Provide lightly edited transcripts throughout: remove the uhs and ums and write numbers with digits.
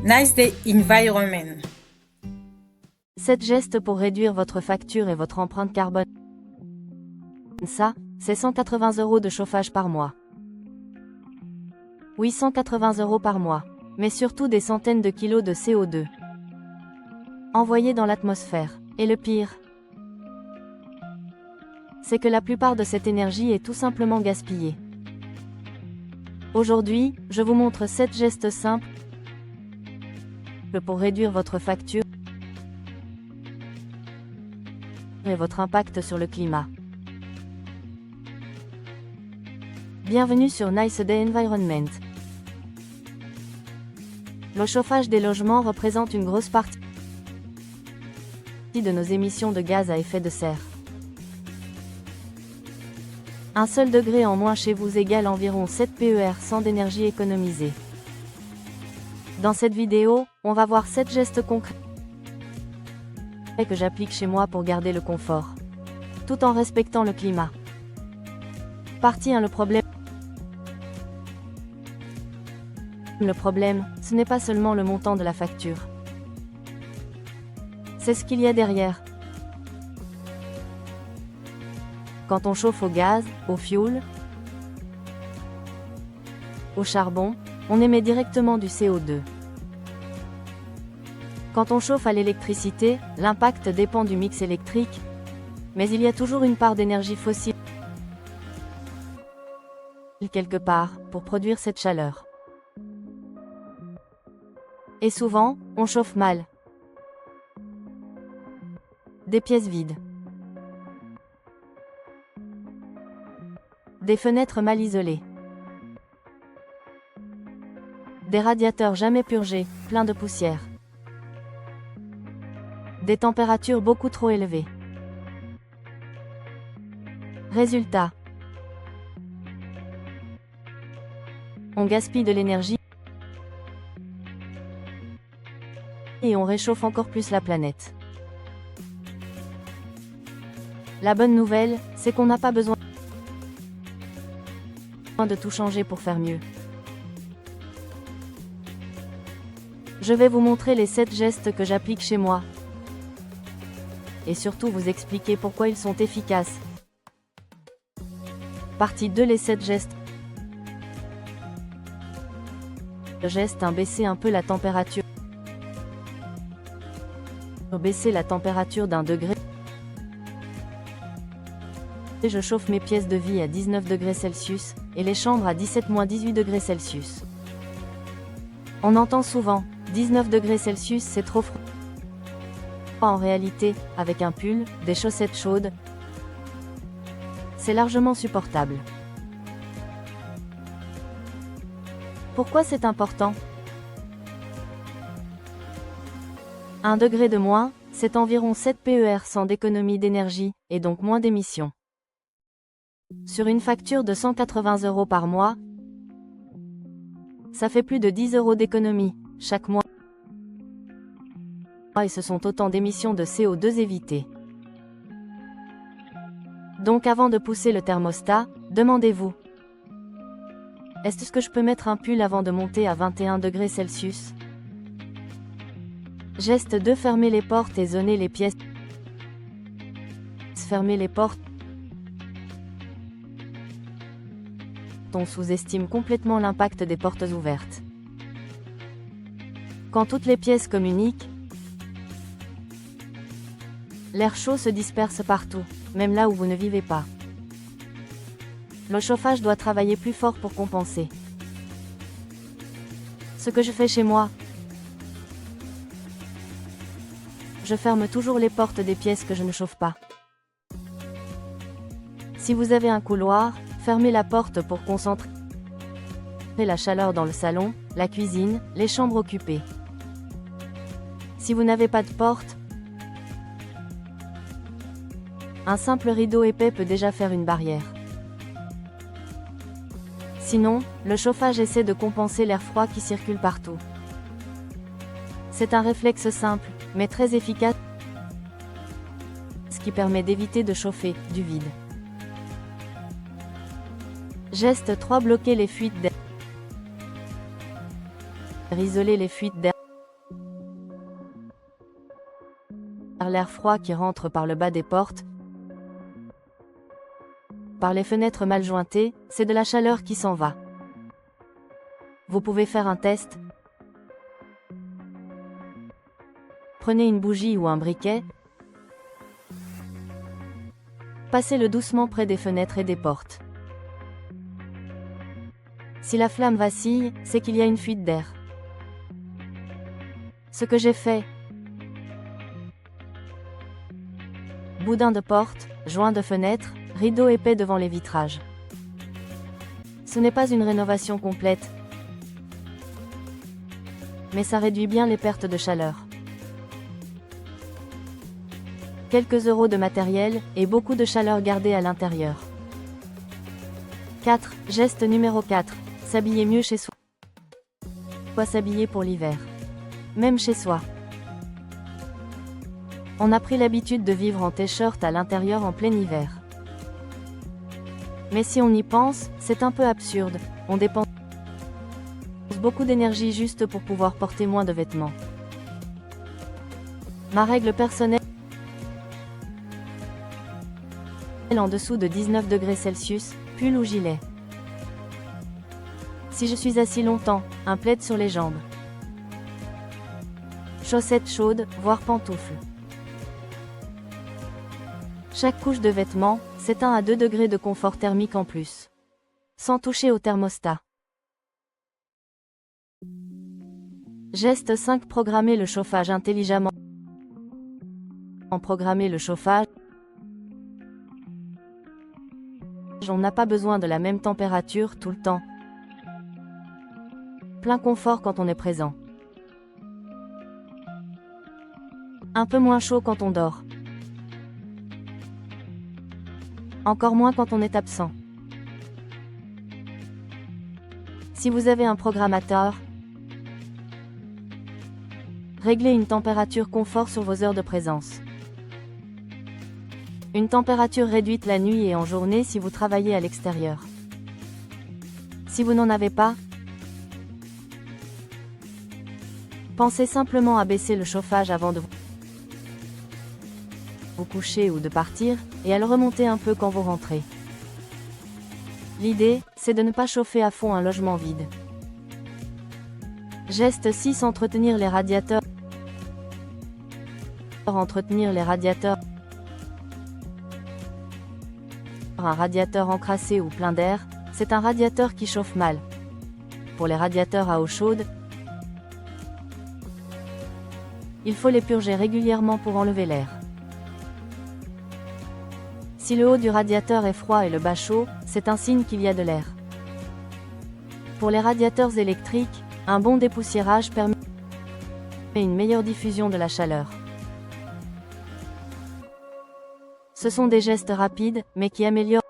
Nice Day Environment. 7 gestes pour réduire votre facture et votre empreinte carbone. Ça, c'est 180 € de chauffage par mois. Oui, 180 € par mois. Mais surtout des centaines de kilos de CO2 envoyés dans l'atmosphère. Et le pire, c'est que la plupart de cette énergie est tout simplement gaspillée. Aujourd'hui, je vous montre 7 gestes simples pour réduire votre facture et votre impact sur le climat. Bienvenue sur Nice Day Environment. Le chauffage des logements représente une grosse partie de nos émissions de gaz à effet de serre. Un seul degré en moins chez vous égale environ 7 PER100 d'énergie économisée. Dans cette vidéo, on va voir 7 gestes concrets que j'applique chez moi pour garder le confort, tout en respectant le climat. Partie 1. Le problème, ce n'est pas seulement le montant de la facture. C'est ce qu'il y a derrière. Quand on chauffe au gaz, au fioul, au charbon, on émet directement du CO2. Quand on chauffe à l'électricité, l'impact dépend du mix électrique, mais il y a toujours une part d'énergie fossile quelque part, pour produire cette chaleur. Et souvent, on chauffe mal. Des pièces vides. Des fenêtres mal isolées. Des radiateurs jamais purgés, pleins de poussière. Des températures beaucoup trop élevées. Résultat. On gaspille de l'énergie et on réchauffe encore plus la planète. La bonne nouvelle, c'est qu'on n'a pas besoin de tout changer pour faire mieux. Je vais vous montrer les 7 gestes que j'applique chez moi. Et surtout vous expliquer pourquoi ils sont efficaces. Partie 2. Les 7 gestes. Geste 1. Baisser un peu la température. Baisser la température d'1 degré. Je chauffe mes pièces de vie à 19 degrés Celsius, et les chambres à 17-18 degrés Celsius. On entend souvent, 19 degrés Celsius c'est trop froid. En réalité, avec un pull, des chaussettes chaudes, c'est largement supportable. Pourquoi c'est important? 1 degré de moins, c'est environ 7 PER100 d'économie d'énergie, et donc moins d'émissions. Sur une facture de 180 € par mois, ça fait plus de 10 € d'économie, chaque mois. Et ce sont autant d'émissions de CO2 évitées. Donc avant de pousser le thermostat, demandez-vous: est-ce que je peux mettre un pull avant de monter à 21 degrés Celsius? Geste 2. Fermer les portes et zoner les pièces. Fermer les portes. On sous-estime complètement l'impact des portes ouvertes. Quand toutes les pièces communiquent, l'air chaud se disperse partout, même là où vous ne vivez pas. Le chauffage doit travailler plus fort pour compenser. Ce que je fais chez moi, je ferme toujours les portes des pièces que je ne chauffe pas. Si vous avez un couloir, fermez la porte pour concentrer la chaleur dans le salon, la cuisine, les chambres occupées. Si vous n'avez pas de porte, un simple rideau épais peut déjà faire une barrière. Sinon, le chauffage essaie de compenser l'air froid qui circule partout. C'est un réflexe simple, mais très efficace, ce qui permet d'éviter de chauffer du vide. Geste 3. Bloquer les fuites d'air. Isoler les fuites d'air. l'air froid qui rentre par le bas des portes. Par les fenêtres mal jointées, c'est de la chaleur qui s'en va. Vous pouvez faire un test. Prenez une bougie ou un briquet. Passez-le doucement près des fenêtres et des portes. Si la flamme vacille, c'est qu'il y a une fuite d'air. Ce que j'ai fait. Boudin de porte, joint de fenêtre, rideau épais devant les vitrages. Ce n'est pas une rénovation complète, mais ça réduit bien les pertes de chaleur. Quelques euros de matériel, et beaucoup de chaleur gardée à l'intérieur. 4. Geste numéro 4. S'habiller mieux chez soi. S'habiller pour l'hiver. Même chez soi. On a pris l'habitude de vivre en t-shirt à l'intérieur en plein hiver. Mais si on y pense, c'est un peu absurde, on dépense beaucoup d'énergie juste pour pouvoir porter moins de vêtements. Ma règle personnelle, en dessous de 19 degrés Celsius, pull ou gilet. Si je suis assis longtemps, un plaid sur les jambes. Chaussettes chaudes, voire pantoufles. Chaque couche de vêtements, c'est 1 à 2 degrés de confort thermique en plus. Sans toucher au thermostat. Geste 5. Programmer le chauffage intelligemment. Programmer le chauffage. On n'a pas besoin de la même température tout le temps. Plein confort quand on est présent. Un peu moins chaud quand on dort. Encore moins quand on est absent. Si vous avez un programmateur, réglez une température confort sur vos heures de présence. Une température réduite la nuit et en journée si vous travaillez à l'extérieur. Si vous n'en avez pas, pensez simplement à baisser le chauffage avant de vous coucher ou de partir, et à le remonter un peu quand vous rentrez. L'idée, c'est de ne pas chauffer à fond un logement vide. Geste 6. Entretenir les radiateurs. Entretenir les radiateurs. Un radiateur encrassé ou plein d'air, c'est un radiateur qui chauffe mal. Pour les radiateurs à eau chaude, il faut les purger régulièrement pour enlever l'air. Si le haut du radiateur est froid et le bas chaud, c'est un signe qu'il y a de l'air. Pour les radiateurs électriques, un bon dépoussiérage permet une meilleure diffusion de la chaleur. Ce sont des gestes rapides, mais qui améliorent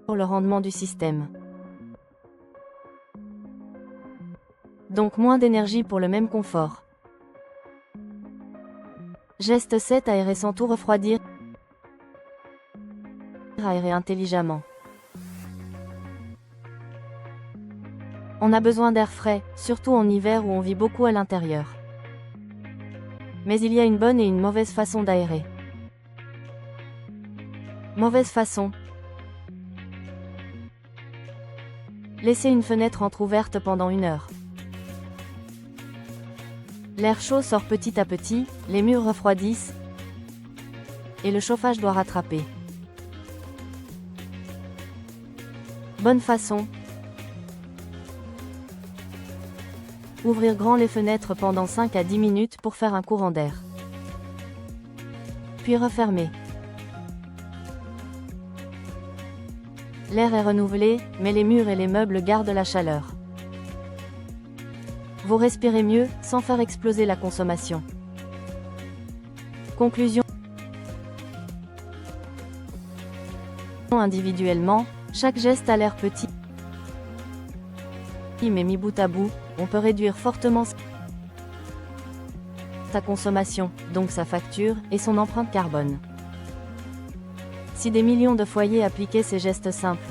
le rendement du système. Donc moins d'énergie pour le même confort. Geste 7. Aérer sans tout refroidir. Aérer intelligemment. On a besoin d'air frais, surtout en hiver où on vit beaucoup à l'intérieur. Mais il y a une bonne et une mauvaise façon d'aérer. Mauvaise façon. Laissez une fenêtre entrouverte pendant 1 heure. L'air chaud sort petit à petit, les murs refroidissent, et le chauffage doit rattraper. Bonne façon. Ouvrir grand les fenêtres pendant 5 à 10 minutes pour faire un courant d'air. Puis refermer. L'air est renouvelé, mais les murs et les meubles gardent la chaleur. Vous respirez mieux, sans faire exploser la consommation. Conclusion. Individuellement, chaque geste a l'air petit, mais mis bout à bout, on peut réduire fortement sa consommation, donc sa facture, et son empreinte carbone. Si des millions de foyers appliquaient ces gestes simples,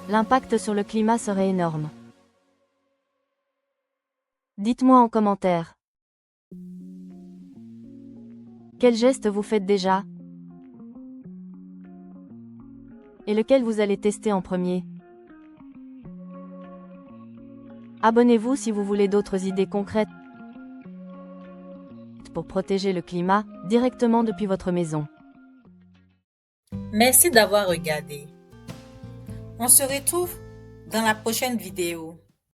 l'impact sur le climat serait énorme. Dites-moi en commentaire. Quel geste vous faites déjà? Et lequel vous allez tester en premier? Abonnez-vous si vous voulez d'autres idées concrètes pour protéger le climat directement depuis votre maison. Merci d'avoir regardé. On se retrouve dans la prochaine vidéo.